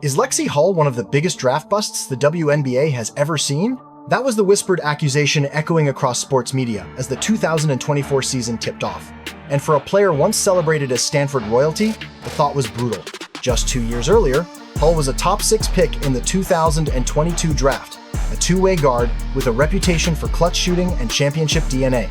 Is Lexie Hull one of the biggest draft busts the WNBA has ever seen? That was the whispered accusation echoing across sports media as the 2024 season tipped off. And for a player once celebrated as Stanford royalty, the thought was brutal. Just 2 years earlier, Hull was a top 6 pick in the 2022 draft, a two-way guard with a reputation for clutch shooting and championship DNA.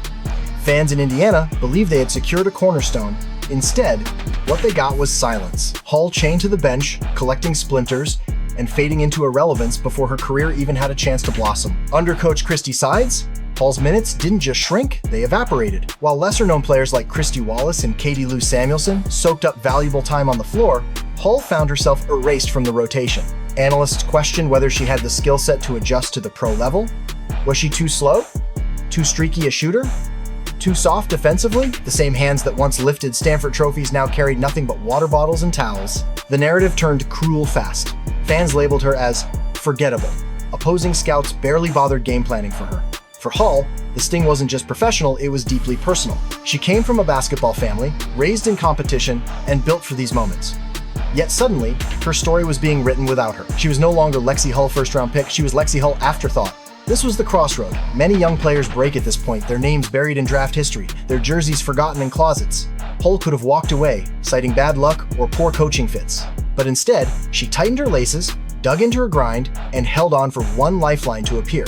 Fans in Indiana believed they had secured a cornerstone. Instead, what they got was silence. Hull chained to the bench, collecting splinters, and fading into irrelevance before her career even had a chance to blossom. Under coach Christie Sides, Hull's minutes didn't just shrink, they evaporated. While lesser-known players like Christie Wallace and Katie Lou Samuelson soaked up valuable time on the floor, Hull found herself erased from the rotation. Analysts questioned whether she had the skill set to adjust to the pro level. Was she too slow? Too streaky a shooter? Too soft defensively? The same hands that once lifted Stanford trophies now carried nothing but water bottles and towels. The narrative turned cruel fast. Fans labeled her as forgettable. Opposing scouts barely bothered game planning for her. For Hull, the sting wasn't just professional, it was deeply personal. She came from a basketball family, raised in competition, and built for these moments. Yet suddenly, her story was being written without her. She was no longer Lexie Hull first-round pick, she was Lexie Hull afterthought. This was the crossroad. Many young players break at this point, their names buried in draft history, their jerseys forgotten in closets. Hull could have walked away, citing bad luck or poor coaching fits. But instead, she tightened her laces, dug into her grind, and held on for one lifeline to appear.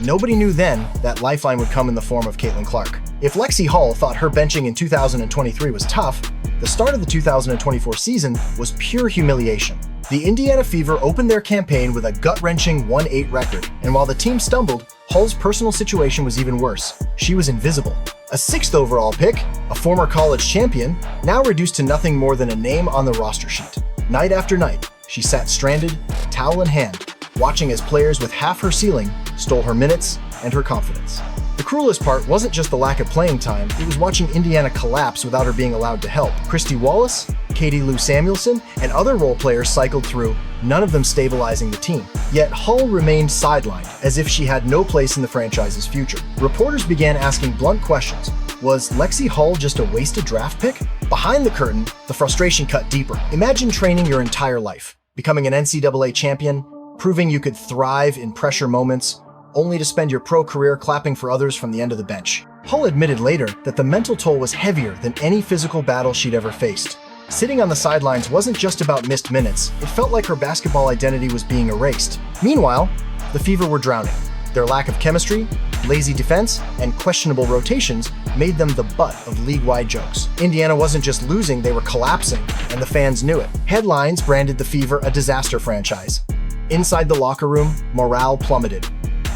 Nobody knew then that lifeline would come in the form of Caitlin Clark. If Lexie Hull thought her benching in 2023 was tough, the start of the 2024 season was pure humiliation. The Indiana Fever opened their campaign with a gut-wrenching 1-8 record, and while the team stumbled, Hull's personal situation was even worse. She was invisible. A 6th overall pick, a former college champion, now reduced to nothing more than a name on the roster sheet. Night after night, she sat stranded, towel in hand, watching as players with half her ceiling stole her minutes and her confidence. The cruelest part wasn't just the lack of playing time, it was watching Indiana collapse without her being allowed to help. Christie Wallace, Katie Lou Samuelson, and other role players cycled through, none of them stabilizing the team. Yet Hull remained sidelined, as if she had no place in the franchise's future. Reporters began asking blunt questions. Was Lexie Hull just a wasted draft pick? Behind the curtain, the frustration cut deeper. Imagine training your entire life, becoming an NCAA champion, proving you could thrive in pressure moments, only to spend your pro career clapping for others from the end of the bench. Hull admitted later that the mental toll was heavier than any physical battle she'd ever faced. Sitting on the sidelines wasn't just about missed minutes, it felt like her basketball identity was being erased. Meanwhile, the Fever were drowning. Their lack of chemistry, lazy defense, and questionable rotations made them the butt of league-wide jokes. Indiana wasn't just losing, they were collapsing, and the fans knew it. Headlines branded the Fever a disaster franchise. Inside the locker room, morale plummeted.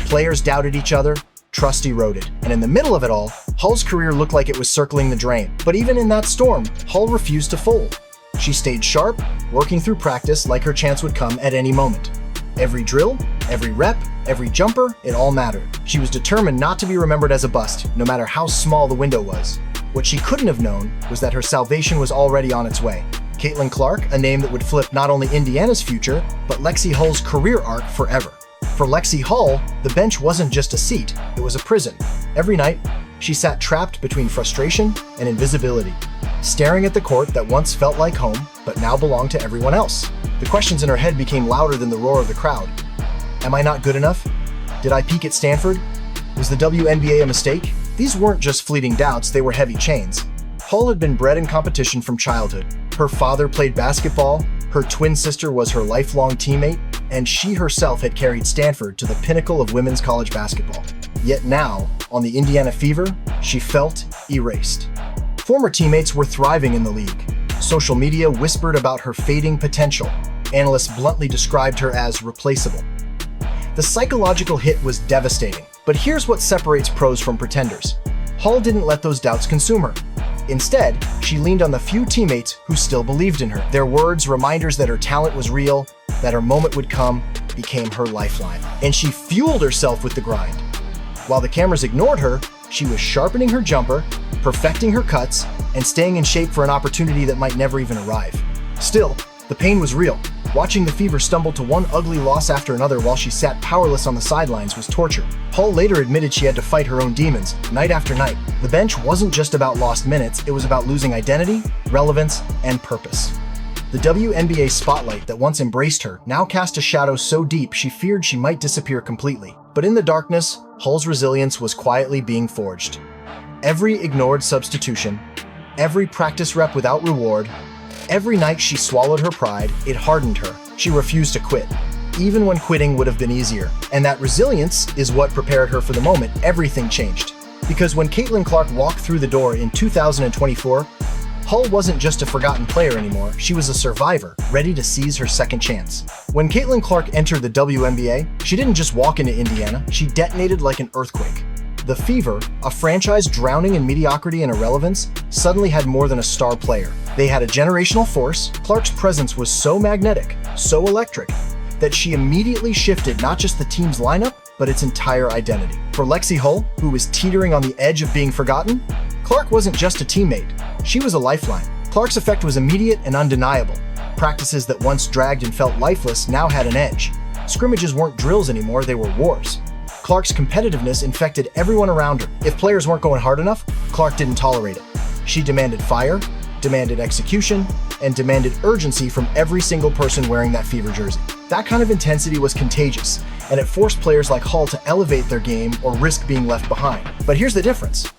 Players doubted each other, trust eroded. And in the middle of it all, Hull's career looked like it was circling the drain. But even in that storm, Hull refused to fold. She stayed sharp, working through practice like her chance would come at any moment. Every drill, every rep, every jumper, it all mattered. She was determined not to be remembered as a bust, no matter how small the window was. What she couldn't have known was that her salvation was already on its way. Caitlin Clark, a name that would flip not only Indiana's future, but Lexie Hull's career arc forever. For Lexie Hull, the bench wasn't just a seat, it was a prison. Every night, she sat trapped between frustration and invisibility, staring at the court that once felt like home, but now belonged to everyone else. The questions in her head became louder than the roar of the crowd. Am I not good enough? Did I peak at Stanford? Was the WNBA a mistake? These weren't just fleeting doubts, they were heavy chains. Hull had been bred in competition from childhood. Her father played basketball, her twin sister was her lifelong teammate, and she herself had carried Stanford to the pinnacle of women's college basketball. Yet now, on the Indiana Fever, she felt erased. Former teammates were thriving in the league. Social media whispered about her fading potential. Analysts bluntly described her as replaceable. The psychological hit was devastating, but here's what separates pros from pretenders. Hull didn't let those doubts consume her. Instead, she leaned on the few teammates who still believed in her. Their words, reminders that her talent was real, that her moment would come, became her lifeline. And she fueled herself with the grind. While the cameras ignored her, she was sharpening her jumper, perfecting her cuts, and staying in shape for an opportunity that might never even arrive. Still, the pain was real. Watching the Fever stumble to one ugly loss after another while she sat powerless on the sidelines was torture. Hull later admitted she had to fight her own demons, night after night. The bench wasn't just about lost minutes, it was about losing identity, relevance, and purpose. The WNBA spotlight that once embraced her now cast a shadow so deep she feared she might disappear completely. But in the darkness, Hull's resilience was quietly being forged. Every ignored substitution, every practice rep without reward, every night she swallowed her pride, it hardened her. She refused to quit, even when quitting would have been easier. And that resilience is what prepared her for the moment everything changed. Because when Caitlin Clark walked through the door in 2024, Hull wasn't just a forgotten player anymore, she was a survivor, ready to seize her second chance. When Caitlin Clark entered the WNBA, she didn't just walk into Indiana, she detonated like an earthquake. The Fever, a franchise drowning in mediocrity and irrelevance, suddenly had more than a star player. They had a generational force. Clark's presence was so magnetic, so electric, that she immediately shifted not just the team's lineup, but its entire identity. For Lexie Hull, who was teetering on the edge of being forgotten, Clark wasn't just a teammate, she was a lifeline. Clark's effect was immediate and undeniable. Practices that once dragged and felt lifeless now had an edge. Scrimmages weren't drills anymore, they were wars. Clark's competitiveness infected everyone around her. If players weren't going hard enough, Clark didn't tolerate it. She demanded fire, demanded execution, and demanded urgency from every single person wearing that Fever jersey. That kind of intensity was contagious, and it forced players like Hull to elevate their game or risk being left behind. But here's the difference.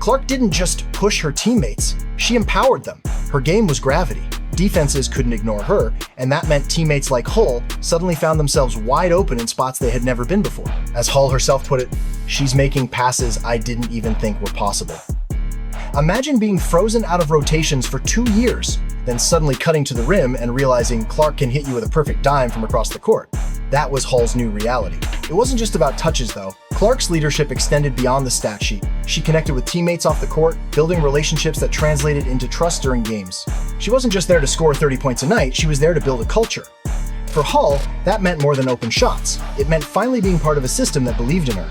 Clark didn't just push her teammates, she empowered them. Her game was gravity. Defenses couldn't ignore her, and that meant teammates like Hull suddenly found themselves wide open in spots they had never been before. As Hull herself put it, she's making passes I didn't even think were possible. Imagine being frozen out of rotations for 2 years, then suddenly cutting to the rim and realizing Clark can hit you with a perfect dime from across the court. That was Hull's new reality. It wasn't just about touches, though. Clark's leadership extended beyond the stat sheet. She connected with teammates off the court, building relationships that translated into trust during games. She wasn't just there to score 30 points a night, she was there to build a culture. For Hull, that meant more than open shots. It meant finally being part of a system that believed in her.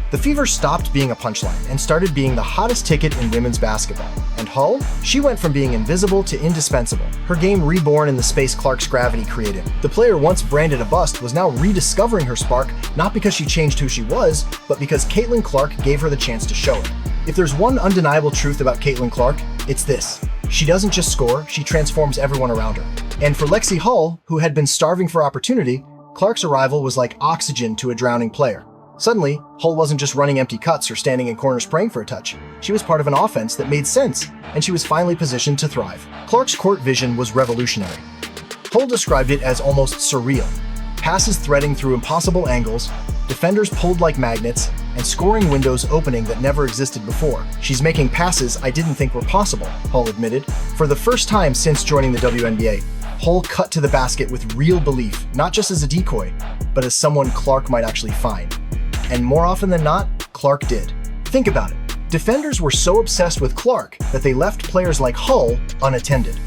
The Fever stopped being a punchline and started being the hottest ticket in women's basketball. And Hull? She went from being invisible to indispensable, her game reborn in the space Clark's gravity created. The player once branded a bust was now rediscovering her spark, not because she changed who she was, but because Caitlin Clark gave her the chance to show it. If there's one undeniable truth about Caitlin Clark, it's this. She doesn't just score, she transforms everyone around her. And for Lexie Hull, who had been starving for opportunity, Clark's arrival was like oxygen to a drowning player. Suddenly, Hull wasn't just running empty cuts or standing in corners praying for a touch. She was part of an offense that made sense, and she was finally positioned to thrive. Clark's court vision was revolutionary. Hull described it as almost surreal. Passes threading through impossible angles, defenders pulled like magnets, and scoring windows opening that never existed before. She's making passes I didn't think were possible, Hull admitted. For the first time since joining the WNBA, Hull cut to the basket with real belief, not just as a decoy, but as someone Clark might actually find. And more often than not, Clark did. Think about it. Defenders were so obsessed with Clark that they left players like Hull unattended.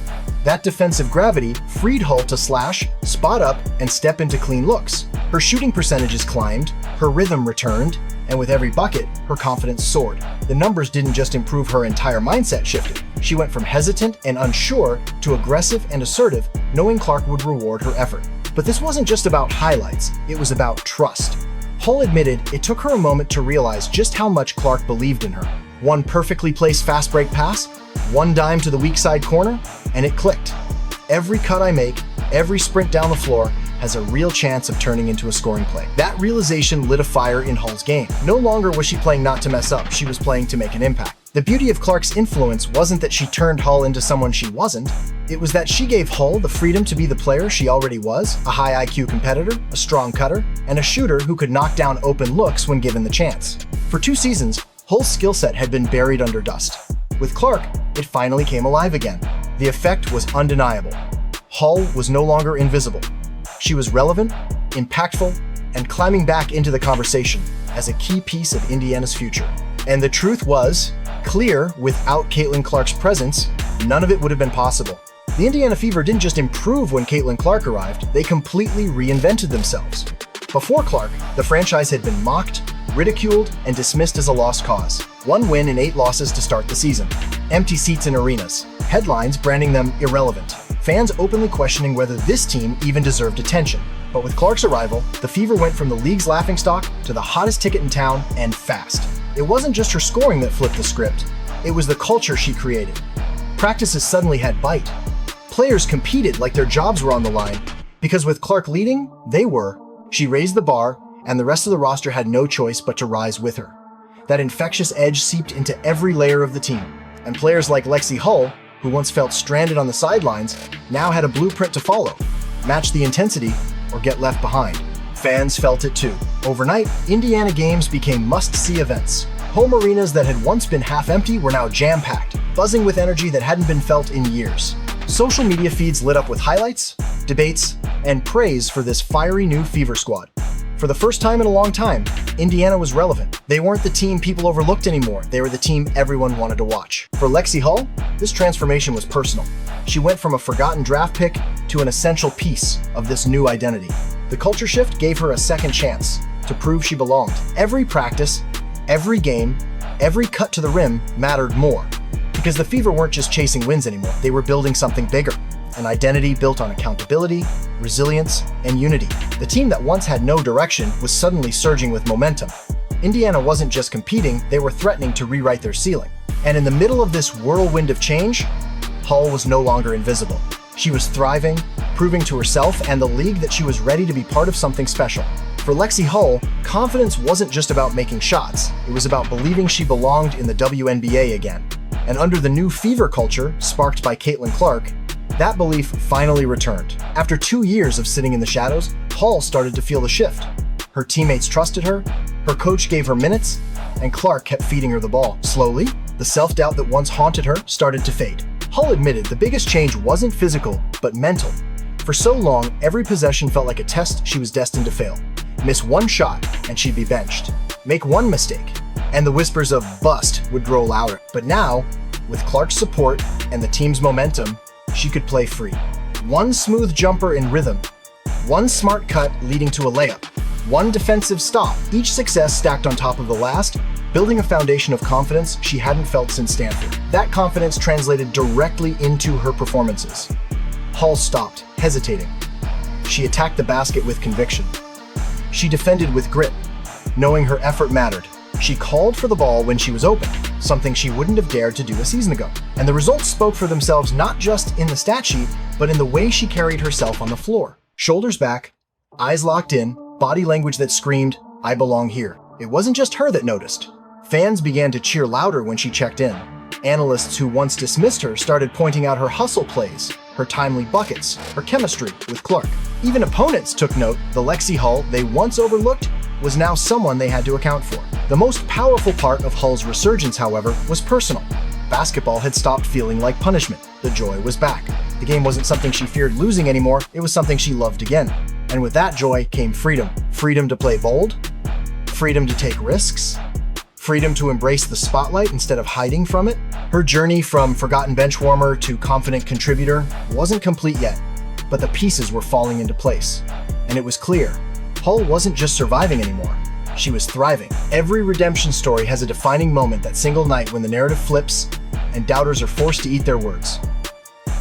That defensive gravity freed Hull to slash, spot up, and step into clean looks. Her shooting percentages climbed, her rhythm returned, and with every bucket, her confidence soared. The numbers didn't just improve, her entire mindset shifted. She went from hesitant and unsure to aggressive and assertive, knowing Clark would reward her effort. But this wasn't just about highlights, it was about trust. Hull admitted it took her a moment to realize just how much Clark believed in her. One perfectly placed fast break pass, one dime to the weak side corner, and it clicked. Every cut I make, every sprint down the floor, has a real chance of turning into a scoring play. That realization lit a fire in Hull's game. No longer was she playing not to mess up, she was playing to make an impact. The beauty of Clark's influence wasn't that she turned Hull into someone she wasn't. It was that she gave Hull the freedom to be the player she already was, a high IQ competitor, a strong cutter, and a shooter who could knock down open looks when given the chance. For 2 seasons, Hull's skill set had been buried under dust. With Clark, it finally came alive again. The effect was undeniable. Hull was no longer invisible. She was relevant, impactful, and climbing back into the conversation as a key piece of Indiana's future. And the truth was clear: without Caitlin Clark's presence, none of it would have been possible. The Indiana Fever didn't just improve when Caitlin Clark arrived, they completely reinvented themselves. Before Clark, the franchise had been mocked, ridiculed, and dismissed as a lost cause. 1 win and 8 losses to start the season. Empty seats in arenas. Headlines branding them irrelevant. Fans openly questioning whether this team even deserved attention. But with Clark's arrival, the Fever went from the league's laughingstock to the hottest ticket in town, and fast. It wasn't just her scoring that flipped the script. It was the culture she created. Practices suddenly had bite. Players competed like their jobs were on the line, because with Clark leading, they were. She raised the bar, and the rest of the roster had no choice but to rise with her. That infectious edge seeped into every layer of the team, and players like Lexie Hull, who once felt stranded on the sidelines, now had a blueprint to follow: match the intensity or get left behind. Fans felt it too. Overnight, Indiana games became must-see events. Home arenas that had once been half-empty were now jam-packed, buzzing with energy that hadn't been felt in years. Social media feeds lit up with highlights, debates, and praise for this fiery new Fever squad. For the first time in a long time, Indiana was relevant. They weren't the team people overlooked anymore. They were the team everyone wanted to watch. For Lexie Hull, this transformation was personal. She went from a forgotten draft pick to an essential piece of this new identity. The culture shift gave her a second chance to prove she belonged. Every practice, every game, every cut to the rim mattered more. Because the Fever weren't just chasing wins anymore. They were building something bigger. An identity built on accountability, resilience, and unity. The team that once had no direction was suddenly surging with momentum. Indiana wasn't just competing, they were threatening to rewrite their ceiling. And in the middle of this whirlwind of change, Hull was no longer invisible. She was thriving, proving to herself and the league that she was ready to be part of something special. For Lexie Hull, confidence wasn't just about making shots, it was about believing she belonged in the WNBA again. And under the new Fever culture, sparked by Caitlin Clark, that belief finally returned. After 2 years of sitting in the shadows, Hull started to feel the shift. Her teammates trusted her, her coach gave her minutes, and Clark kept feeding her the ball. Slowly, the self-doubt that once haunted her started to fade. Hull admitted the biggest change wasn't physical, but mental. For so long, every possession felt like a test she was destined to fail. Miss one shot, and she'd be benched. Make one mistake, and the whispers of "bust" would grow louder. But now, with Clark's support and the team's momentum, she could play free. One smooth jumper in rhythm, one smart cut leading to a layup, one defensive stop, each success stacked on top of the last, building a foundation of confidence she hadn't felt since Stanford. That confidence translated directly into her performances. Hull stopped, hesitating. She attacked the basket with conviction. She defended with grit, knowing her effort mattered. She called for the ball when she was open, something she wouldn't have dared to do a season ago. And the results spoke for themselves not just in the stat sheet, but in the way she carried herself on the floor. Shoulders back, eyes locked in, body language that screamed, "I belong here." It wasn't just her that noticed. Fans began to cheer louder when she checked in. Analysts who once dismissed her started pointing out her hustle plays, her timely buckets, her chemistry with Clark. Even opponents took note. The Lexie Hull they once overlooked was now someone they had to account for. The most powerful part of Hull's resurgence, however, was personal. Basketball had stopped feeling like punishment. The joy was back. The game wasn't something she feared losing anymore, it was something she loved again. And with that joy came freedom. Freedom to play bold, freedom to take risks, freedom to embrace the spotlight instead of hiding from it. Her journey from forgotten bench warmer to confident contributor wasn't complete yet, but the pieces were falling into place. And it was clear, Hull wasn't just surviving anymore. She was thriving. Every redemption story has a defining moment, that single night when the narrative flips and doubters are forced to eat their words.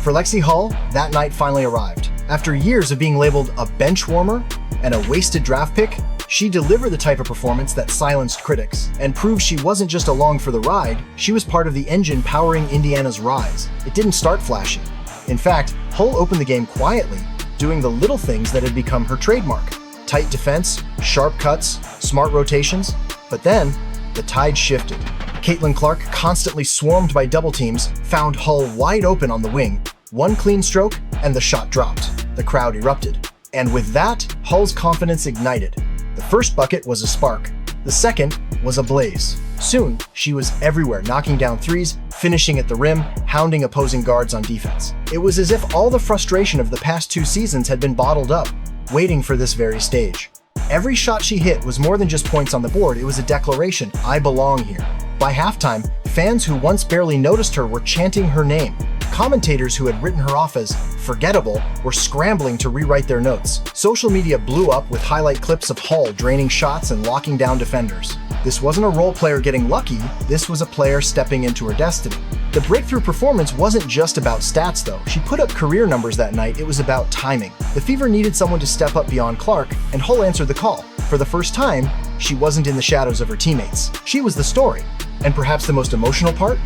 For Lexie Hull, that night finally arrived. After years of being labeled a bench warmer and a wasted draft pick, she delivered the type of performance that silenced critics and proved she wasn't just along for the ride, she was part of the engine powering Indiana's rise. It didn't start flashy. In fact, Hull opened the game quietly, doing the little things that had become her trademark. Tight defense, sharp cuts, smart rotations. But then, the tide shifted. Caitlin Clark, constantly swarmed by double teams, found Hull wide open on the wing. One clean stroke, and the shot dropped. The crowd erupted. And with that, Hull's confidence ignited. The first bucket was a spark. The second was a blaze. Soon, she was everywhere, knocking down threes, finishing at the rim, hounding opposing guards on defense. It was as if all the frustration of the past 2 seasons had been bottled up, waiting for this very stage. Every shot she hit was more than just points on the board, it was a declaration, "I belong here." By halftime, fans who once barely noticed her were chanting her name. Commentators who had written her off as forgettable were scrambling to rewrite their notes. Social media blew up with highlight clips of Hull draining shots and locking down defenders. This wasn't a role player getting lucky, this was a player stepping into her destiny. The breakthrough performance wasn't just about stats though. She put up career numbers that night, it was about timing. The Fever needed someone to step up beyond Clark, and Hull answered the call. For the first time, she wasn't in the shadows of her teammates. She was the story. And perhaps the most emotional part?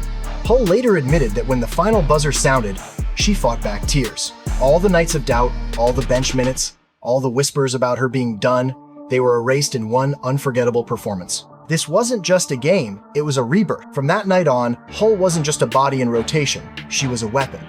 Hull later admitted that when the final buzzer sounded, she fought back tears. All the nights of doubt, all the bench minutes, all the whispers about her being done, they were erased in one unforgettable performance. This wasn't just a game, it was a rebirth. From that night on, Hull wasn't just a body in rotation, she was a weapon.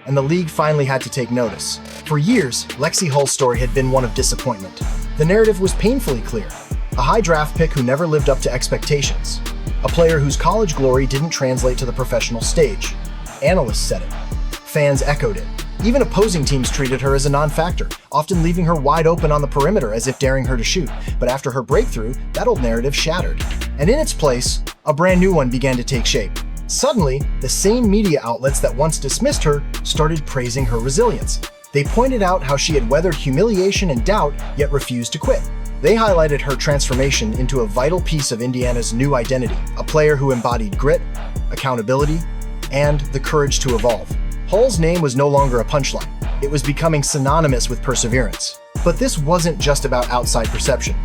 And the league finally had to take notice. For years, Lexie Hull's story had been one of disappointment. The narrative was painfully clear. A high draft pick who never lived up to expectations. A player whose college glory didn't translate to the professional stage. Analysts said it. Fans echoed it. Even opposing teams treated her as a non-factor, often leaving her wide open on the perimeter as if daring her to shoot. But after her breakthrough, that old narrative shattered. And in its place, a brand new one began to take shape. Suddenly, the same media outlets that once dismissed her started praising her resilience. They pointed out how she had weathered humiliation and doubt, yet refused to quit. They highlighted her transformation into a vital piece of Indiana's new identity, a player who embodied grit, accountability, and the courage to evolve. Hull's name was no longer a punchline. It was becoming synonymous with perseverance. But this wasn't just about outside perception.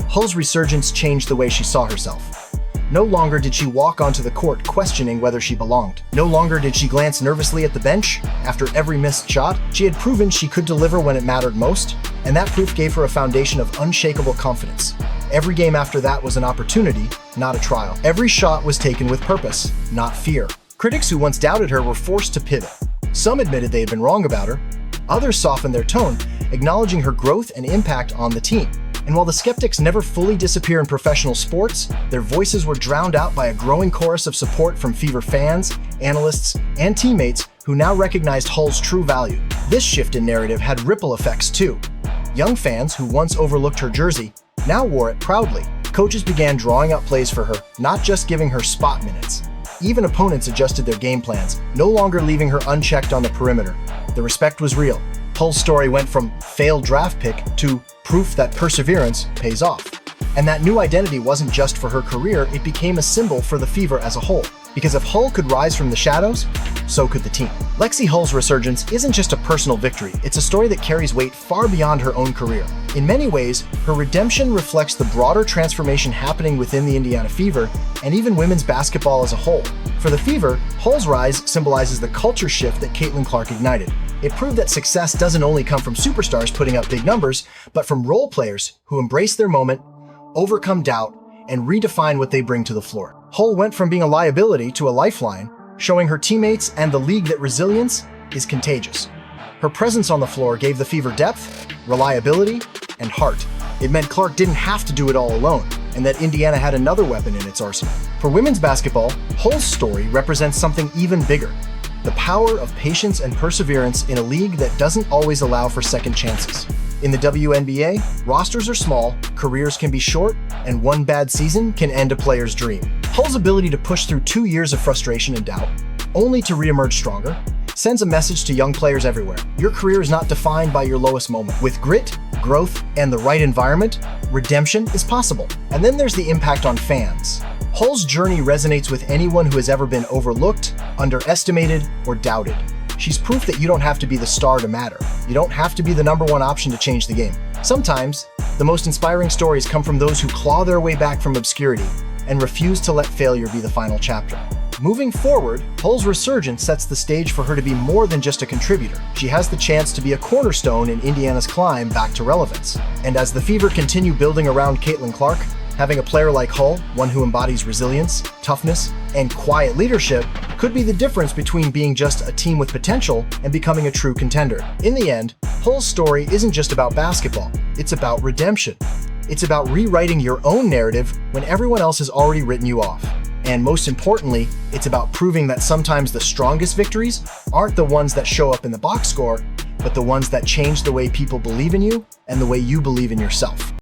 Hull's resurgence changed the way she saw herself. No longer did she walk onto the court questioning whether she belonged. No longer did she glance nervously at the bench. After every missed shot, she had proven she could deliver when it mattered most, and that proof gave her a foundation of unshakable confidence. Every game after that was an opportunity, not a trial. Every shot was taken with purpose, not fear. Critics who once doubted her were forced to pivot. Some admitted they had been wrong about her. Others softened their tone, acknowledging her growth and impact on the team. And while the skeptics never fully disappear in professional sports, their voices were drowned out by a growing chorus of support from Fever fans, analysts, and teammates who now recognized Hull's true value. This shift in narrative had ripple effects too. Young fans who once overlooked her jersey now wore it proudly. Coaches began drawing up plays for her, not just giving her spot minutes. Even opponents adjusted their game plans, no longer leaving her unchecked on the perimeter. The respect was real. Hull's story went from failed draft pick to proof that perseverance pays off. And that new identity wasn't just for her career, it became a symbol for the Fever as a whole. Because if Hull could rise from the shadows, so could the team. Lexie Hull's resurgence isn't just a personal victory, it's a story that carries weight far beyond her own career. In many ways, her redemption reflects the broader transformation happening within the Indiana Fever and even women's basketball as a whole. For the Fever, Hull's rise symbolizes the culture shift that Caitlin Clark ignited. It proved that success doesn't only come from superstars putting up big numbers, but from role players who embrace their moment, overcome doubt, and redefine what they bring to the floor. Hull went from being a liability to a lifeline, showing her teammates and the league that resilience is contagious. Her presence on the floor gave the Fever depth, reliability, and heart. It meant Clark didn't have to do it all alone, and that Indiana had another weapon in its arsenal. For women's basketball, Hull's story represents something even bigger. The power of patience and perseverance in a league that doesn't always allow for second chances. In the WNBA, rosters are small, careers can be short, and one bad season can end a player's dream. Hull's ability to push through 2 years of frustration and doubt, only to reemerge stronger, sends a message to young players everywhere. Your career is not defined by your lowest moment. With grit, growth, and the right environment, redemption is possible. And then there's the impact on fans. Hull's journey resonates with anyone who has ever been overlooked, underestimated, or doubted. She's proof that you don't have to be the star to matter. You don't have to be the #1 option to change the game. Sometimes, the most inspiring stories come from those who claw their way back from obscurity and refuse to let failure be the final chapter. Moving forward, Hull's resurgence sets the stage for her to be more than just a contributor. She has the chance to be a cornerstone in Indiana's climb back to relevance. And as the Fever continue building around Caitlin Clark, having a player like Hull, one who embodies resilience, toughness, and quiet leadership, could be the difference between being just a team with potential and becoming a true contender. In the end, Hull's story isn't just about basketball, it's about redemption. It's about rewriting your own narrative when everyone else has already written you off. And most importantly, it's about proving that sometimes the strongest victories aren't the ones that show up in the box score, but the ones that change the way people believe in you and the way you believe in yourself.